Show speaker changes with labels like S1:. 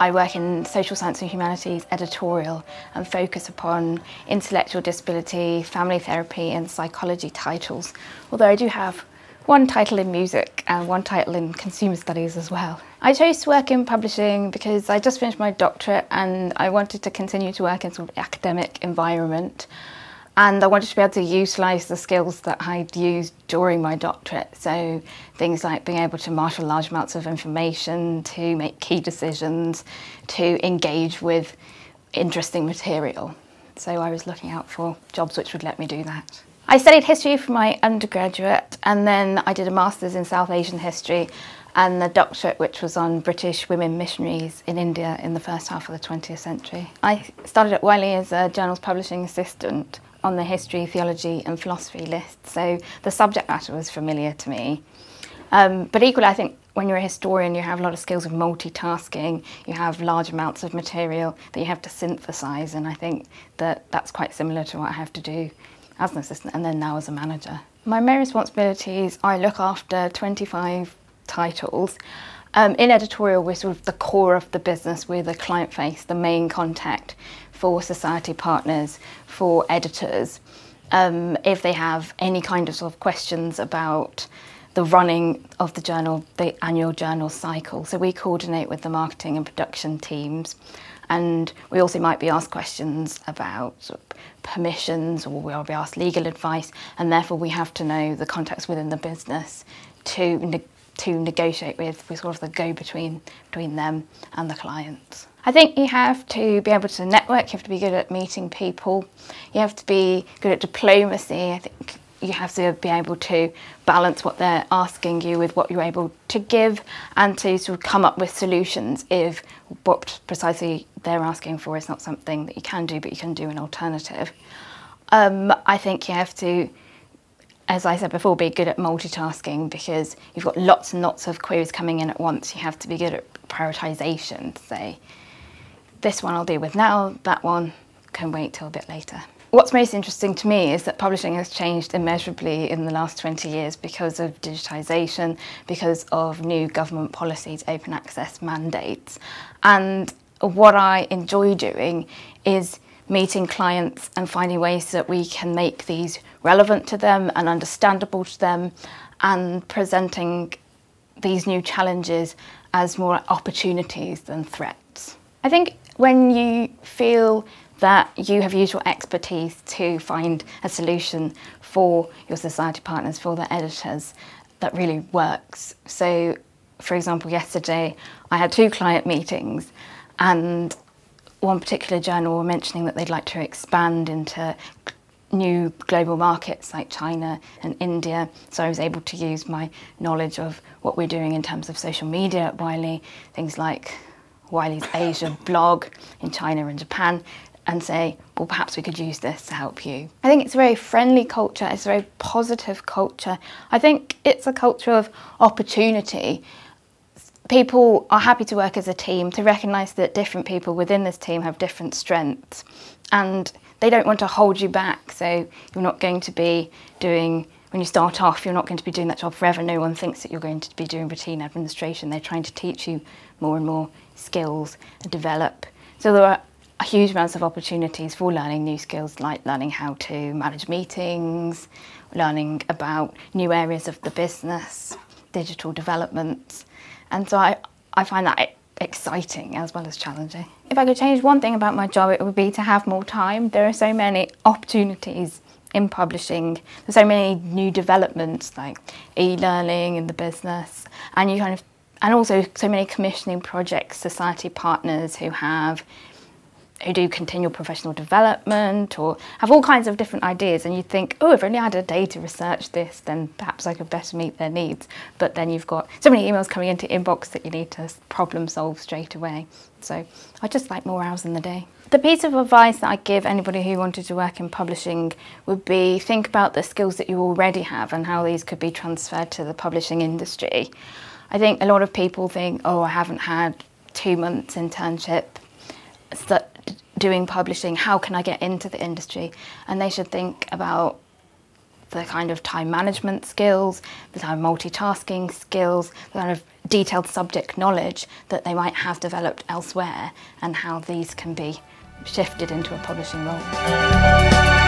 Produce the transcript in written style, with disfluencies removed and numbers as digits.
S1: I work in social science and humanities editorial and focus upon intellectual disability, family therapy and psychology titles, although I do have one title in music and one title in consumer studies as well. I chose to work in publishing because I just finished my doctorate and I wanted to continue to work in sort of academic environment, and I wanted to be able to utilise the skills that I'd used during my doctorate. So things like being able to marshal large amounts of information, to make key decisions, to engage with interesting material. So I was looking out for jobs which would let me do that. I studied history for my undergraduate, and then I did a master's in South Asian history and a doctorate which was on British women missionaries in India in the first half of the 20th century. I started at Wiley as a journals publishing assistant on the history, theology and philosophy list, so the subject matter was familiar to me. But equally, I think when you're a historian, you have a lot of skills of multitasking, you have large amounts of material that you have to synthesise, and I think that that's quite similar to what I have to do as an assistant and then now as a manager. My main responsibilities, I look after 25 titles. In editorial, we're sort of the core of the business. We're the client face, the main contact for society partners, for editors. If they have any kind of sort of questions about the running of the journal, the annual journal cycle. So we coordinate with the marketing and production teams. And we also might be asked questions about sort of permissions, or we'll be asked legal advice, and therefore we have to know the contacts within the business to negotiate with sort of the go-between between them and the clients. I think you have to be able to network, you have to be good at meeting people, you have to be good at diplomacy. I think you have to be able to balance what they're asking you with what you're able to give, and to sort of come up with solutions if what precisely they're asking for is not something that you can do, but you can do an alternative. I think you have to, as I said before, be good at multitasking, because you've got lots and lots of queries coming in at once. You have to be good at prioritisation, to say, this one I'll deal with now, that one can wait till a bit later. What's most interesting to me is that publishing has changed immeasurably in the last 20 years because of digitisation, because of new government policies, open access mandates. And what I enjoy doing is meeting clients and finding ways that we can make these relevant to them and understandable to them, and presenting these new challenges as more opportunities than threats. I think when you feel that you have used your expertise to find a solution for your society partners, for the editors, that really works. So, for example, yesterday I had 2 client meetings, and one particular journal were mentioning that they'd like to expand into new global markets like China and India. So I was able to use my knowledge of what we're doing in terms of social media at Wiley, things like Wiley's Asia blog in China and Japan, and say, well, perhaps we could use this to help you. I think it's a very friendly culture, it's a very positive culture. I think it's a culture of opportunity. People are happy to work as a team, to recognise that different people within this team have different strengths, and they don't want to hold you back. So you're not going to be doing, when you start off, you're not going to be doing that job forever. No one thinks that you're going to be doing routine administration. They're trying to teach you more and more skills and develop. So there are huge amounts of opportunities for learning new skills, like learning how to manage meetings, learning about new areas of the business, digital developments. And so I find that exciting as well as challenging. If I could change one thing about my job, it would be to have more time. There are so many opportunities in publishing. There's so many new developments like e-learning in the business, and and also so many commissioning projects, society partners who do continual professional development or have all kinds of different ideas, and you think, oh, if only I had a day to research this, then perhaps I could better meet their needs. But then you've got so many emails coming into inbox that you need to problem solve straight away. So I just like more hours in the day. The piece of advice that I give anybody who wanted to work in publishing would be, think about the skills that you already have and how these could be transferred to the publishing industry. I think a lot of people think, oh, I haven't had 2 months internship doing publishing, how can I get into the industry? And they should think about the kind of time management skills, the kind of multitasking skills, the kind of detailed subject knowledge that they might have developed elsewhere, and how these can be shifted into a publishing role.